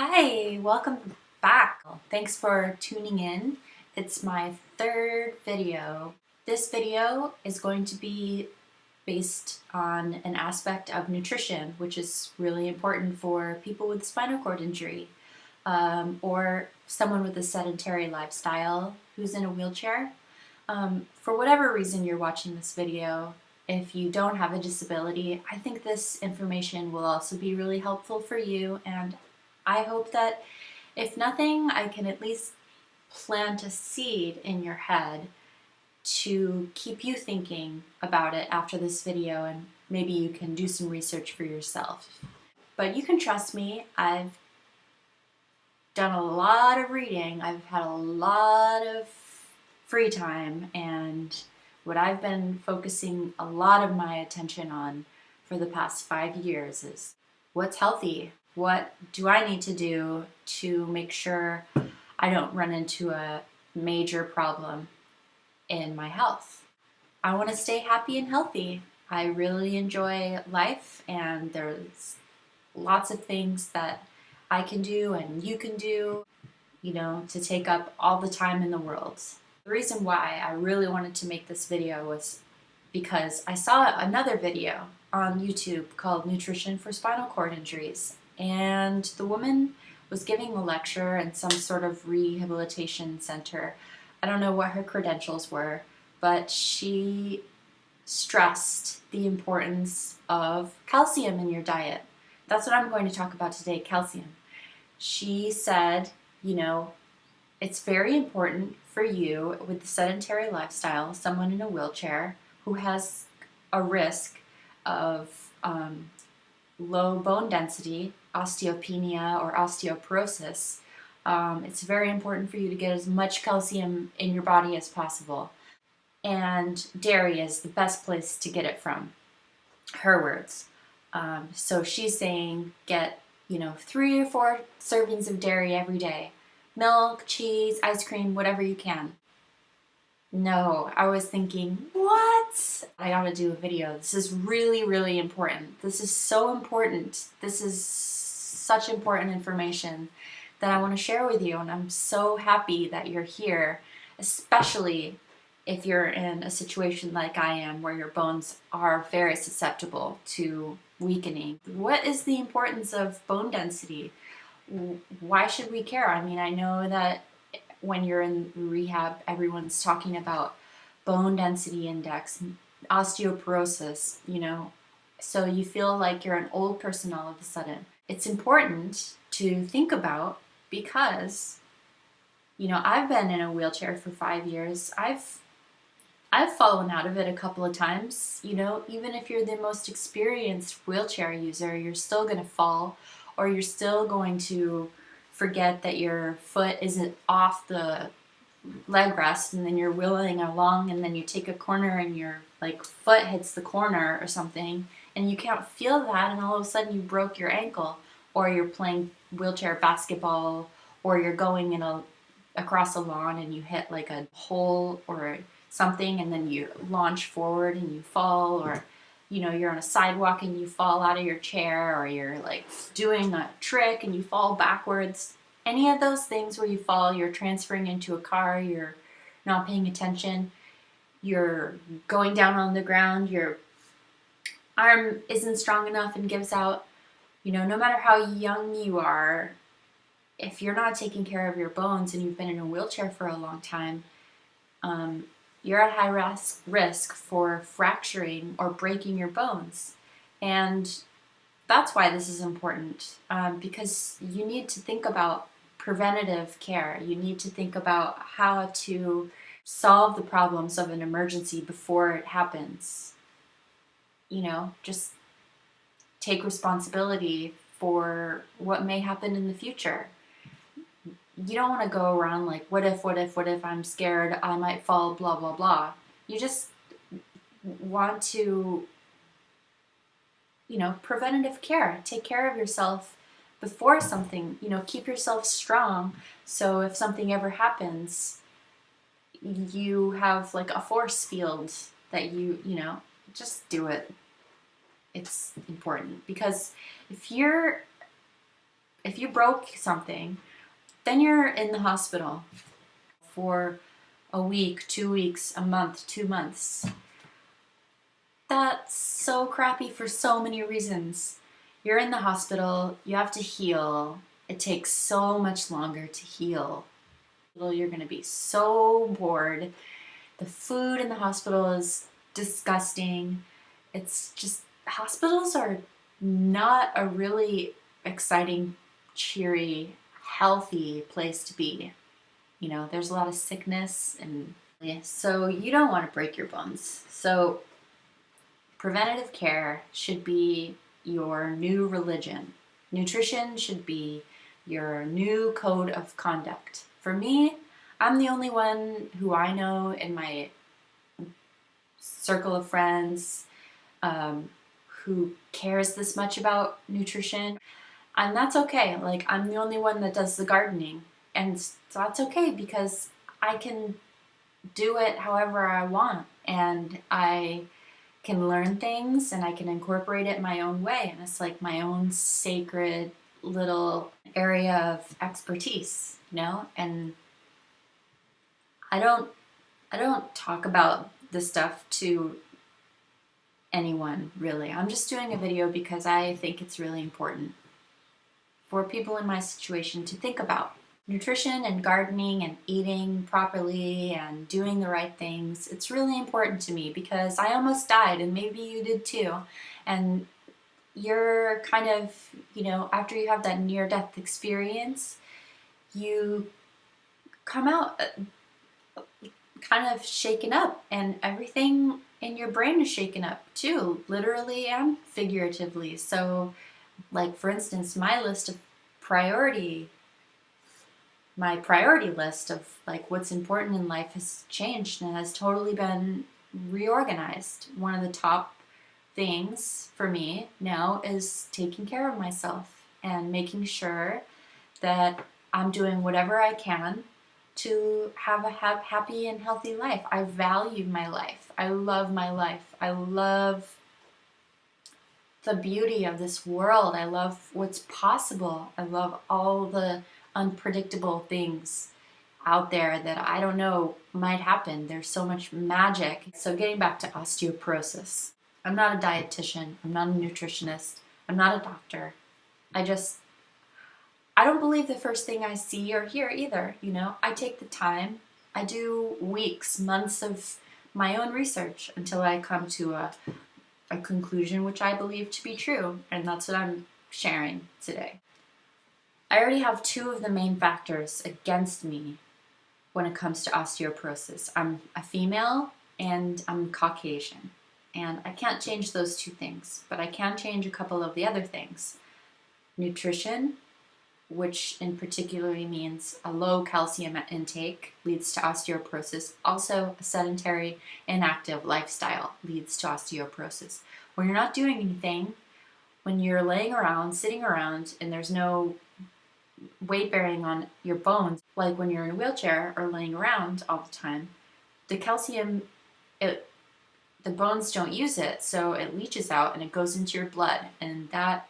Hi, welcome back. Thanks for tuning in. It's my third video. This video is going to be based on an aspect of nutrition, which is really important for people with spinal cord injury or someone with a sedentary lifestyle who's in a wheelchair. For whatever reason you're watching this video, if you don't have a disability, I think this information will also be really helpful for you, and I hope that if nothing, I can at least plant a seed in your head to keep you thinking about it after this video, and maybe you can do some research for yourself. But you can trust me, I've done a lot of reading, I've had a lot of free time, and what I've been focusing a lot of my attention on for the past 5 years is what's healthy. What do I need to do to make sure I don't run into a major problem in my health? I want to stay happy and healthy. I really enjoy life, and there's lots of things that I can do and you can do, to take up all the time in the world. The reason why I really wanted to make this video was because I saw another video on YouTube called Nutrition for Spinal Cord Injuries, and the woman was giving a lecture in some sort of rehabilitation center. I don't know what her credentials were, but she stressed the importance of calcium in your diet. That's what I'm going to talk about today, calcium. She said, it's very important for you with the sedentary lifestyle, someone in a wheelchair who has a risk of low bone density, osteopenia, or osteoporosis. It's very important for you to get as much calcium in your body as possible. And dairy is the best place to get it from, her words. So she's saying get, 3 or 4 servings of dairy every day. Milk, cheese, ice cream, whatever you can. No, I was thinking, what? I gotta do a video. This is really, really important. This is so important. This is such important information that I want to share with you, and I'm so happy that you're here, especially if you're in a situation like I am where your bones are very susceptible to weakening. What is the importance of bone density? Why should we care? I mean, I know that when you're in rehab, everyone's talking about bone density index, osteoporosis, so you feel like you're an old person all of a sudden. It's important to think about because, I've been in a wheelchair for 5 years. I've fallen out of it a couple of times. Even if you're the most experienced wheelchair user, you're still going to fall, or you're still going to forget that your foot isn't off the leg rest, and then you're wheeling along, and then you take a corner and your foot hits the corner or something, and you can't feel that, and all of a sudden you broke your ankle, or you're playing wheelchair basketball, or you're going across a lawn and you hit a hole or something, and then you launch forward and you fall, or you're on a sidewalk and you fall out of your chair, or you're doing a trick and you fall backwards. Any of those things where you fall, you're transferring into a car, you're not paying attention, you're going down on the ground, your arm isn't strong enough and gives out. No matter how young you are, if you're not taking care of your bones and you've been in a wheelchair for a long time, you're at high risk for fracturing or breaking your bones. And that's why this is important, because you need to think about preventative care. You need to think about how to solve the problems of an emergency before it happens. Just take responsibility for what may happen in the future. You don't want to go around what if I'm scared, I might fall, blah, blah, blah. You just want to, preventative care. Take care of yourself before something, keep yourself strong, so if something ever happens, you have a force field that just do it. It's important, because if you're If you broke something, then you're in the hospital for a week, 2 weeks, a month, 2 months. That's so crappy for so many reasons. You're in the hospital, you have to heal. It takes so much longer to heal. You're going to be so bored. The food in the hospital is disgusting. It's just, hospitals are not a really exciting, cheery, healthy place to be. You know, there's a lot of sickness, and so you don't want to break your bones. So preventative care should be your new religion. Nutrition should be your new code of conduct. For me, I'm the only one who I know in my circle of friends who cares this much about nutrition. And that's okay. Like, I'm the only one that does the gardening. And so that's okay, because I can do it however I want. And I can learn things and I can incorporate it my own way. And it's like my own sacred little area of expertise, you know? And I don't talk about this stuff to anyone, really. I'm just doing a video because I think it's really important for people in my situation to think about. Nutrition and gardening and eating properly and doing the right things, it's really important to me because I almost died, and maybe you did too. And you're kind of, you know, after you have that near-death experience, you come out kind of shaken up, and everything in your brain is shaken up too, literally and figuratively. So, like, for instance, my priority list of like what's important in life has changed and has totally been reorganized. One of the top things for me now is taking care of myself and making sure that I'm doing whatever I can to have a happy and healthy life. I value my life. I love my life. I love the beauty of this world. I love what's possible. I love all the unpredictable things out there that I don't know might happen. There's so much magic. So getting back to osteoporosis, I'm not a dietitian. I'm not a nutritionist. I'm not a doctor. I don't believe the first thing I see or hear either. You know, I take the time. I do weeks, months of my own research until I come to a conclusion which I believe to be true. And that's what I'm sharing today. I already have two of the main factors against me when it comes to osteoporosis. I'm a female and I'm Caucasian. And I can't change those two things, but I can change a couple of the other things. Nutrition, which in particular means a low calcium intake, leads to osteoporosis. Also, a sedentary, inactive lifestyle leads to osteoporosis. When you're not doing anything, when you're laying around, sitting around, and there's no weight bearing on your bones, like when you're in a wheelchair or laying around all the time, the calcium, the bones don't use it, so it leaches out and it goes into your blood, and that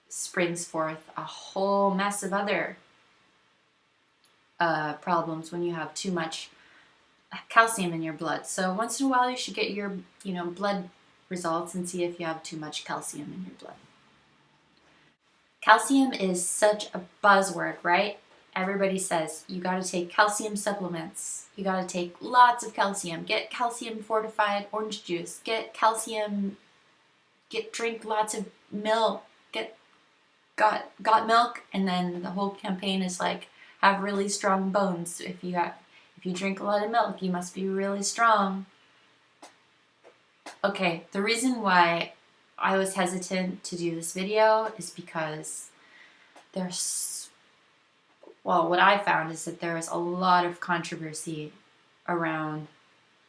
springs forth a whole mess of other problems when you have too much calcium in your blood. So once in a while you should get your blood results and see if you have too much calcium in your blood. Calcium is such a buzzword, right? Everybody says you got to take calcium supplements. You got to take lots of calcium. Get calcium fortified orange juice. Get drink lots of milk. Got milk, and then the whole campaign is like, have really strong bones. If you drink a lot of milk, you must be really strong. Okay, the reason why I was hesitant to do this video is because what I found is that there is a lot of controversy around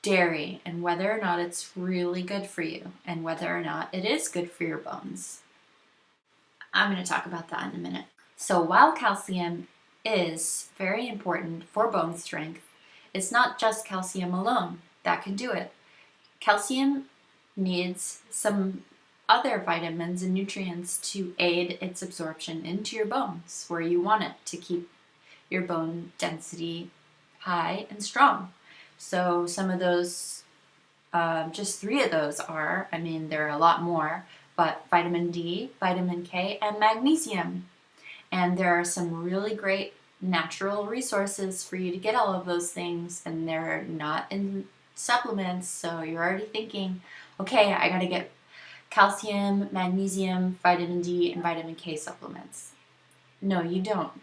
dairy and whether or not it's really good for you and whether or not it is good for your bones. I'm going to talk about that in a minute. So while calcium is very important for bone strength, it's not just calcium alone that can do it. Calcium needs some other vitamins and nutrients to aid its absorption into your bones where you want it to keep your bone density high and strong. So some of those, just 3 of those are, I mean, there are a lot more, but vitamin D, vitamin K, and magnesium. And there are some really great natural resources for you to get all of those things, and they're not in supplements. So you're already thinking, okay, I gotta get calcium, magnesium, vitamin D, and vitamin K supplements. No, you don't.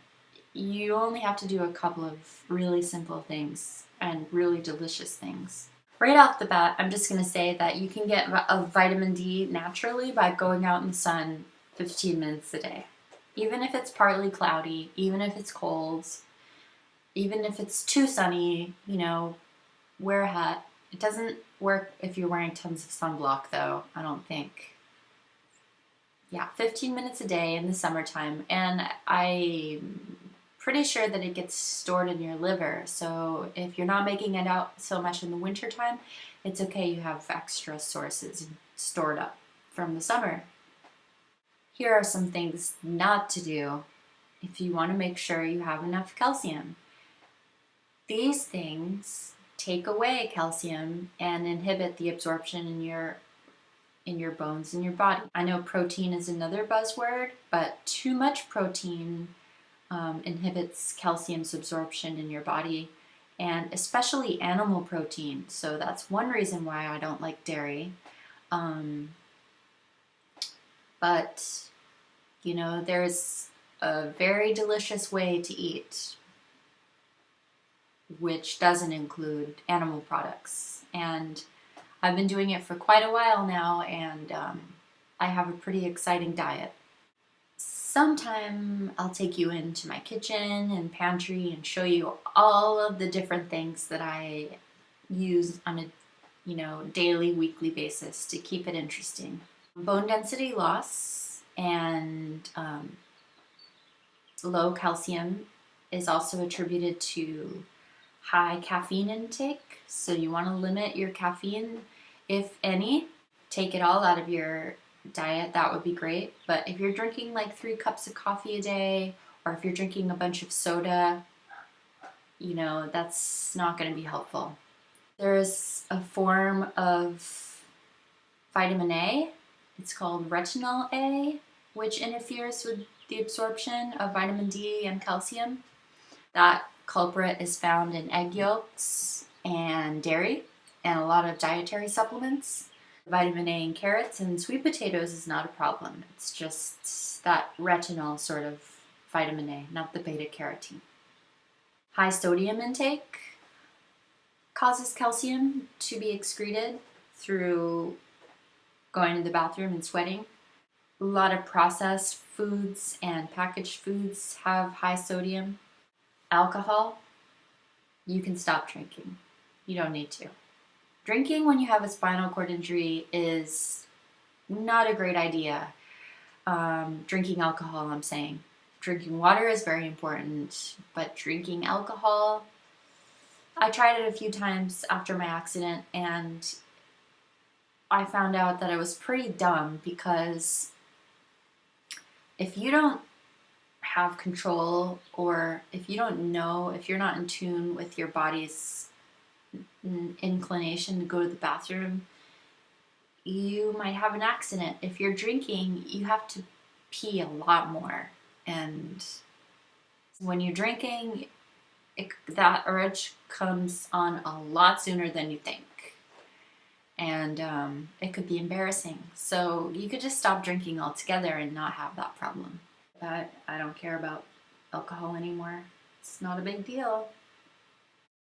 You only have to do a couple of really simple things and really delicious things. Right off the bat, I'm just going to say that you can get a vitamin D naturally by going out in the sun 15 minutes a day. Even if it's partly cloudy, even if it's cold, even if it's too sunny, wear a hat. It doesn't work if you're wearing tons of sunblock though, I don't think. Yeah, 15 minutes a day in the summertime, and I'm pretty sure that it gets stored in your liver. So if you're not making it out so much in the wintertime, it's okay, you have extra sources stored up from the summer. Here are some things not to do if you want to make sure you have enough calcium. These things take away calcium and inhibit the absorption in your bones and your body. I know protein is another buzzword, but too much protein inhibits calcium's absorption in your body, and especially animal protein. So that's one reason why I don't like dairy. But there's a very delicious way to eat which doesn't include animal products, and I've been doing it for quite a while now, and I have a pretty exciting diet. Sometime I'll take you into my kitchen and pantry and show you all of the different things that I use on a daily, weekly basis to keep it interesting. Bone density loss and low calcium is also attributed to high caffeine intake. So you want to limit your caffeine, if any. Take it all out of your diet, that would be great. But if you're drinking like 3 cups of coffee a day, or if you're drinking a bunch of soda, that's not going to be helpful. There's a form of vitamin A, it's called retinol A, which interferes with the absorption of vitamin D and calcium. That culprit is found in egg yolks and dairy and a lot of dietary supplements. Vitamin A in carrots and sweet potatoes is not a problem. It's just that retinol sort of vitamin A, not the beta carotene. High sodium intake causes calcium to be excreted through going to the bathroom and sweating. A lot of processed foods and packaged foods have high sodium. Alcohol, you can stop drinking. You don't need to. Drinking when you have a spinal cord injury is not a great idea. Drinking alcohol, I'm saying. Drinking water is very important, but drinking alcohol, I tried it a few times after my accident, and I found out that it was pretty dumb, because if you don't have control, or if you don't know, if you're not in tune with your body's inclination to go to the bathroom, you might have an accident. If you're drinking, you have to pee a lot more, and when you're drinking, that urge comes on a lot sooner than you think, and it could be embarrassing. So you could just stop drinking altogether and not have that problem. But I don't care about alcohol anymore. It's not a big deal.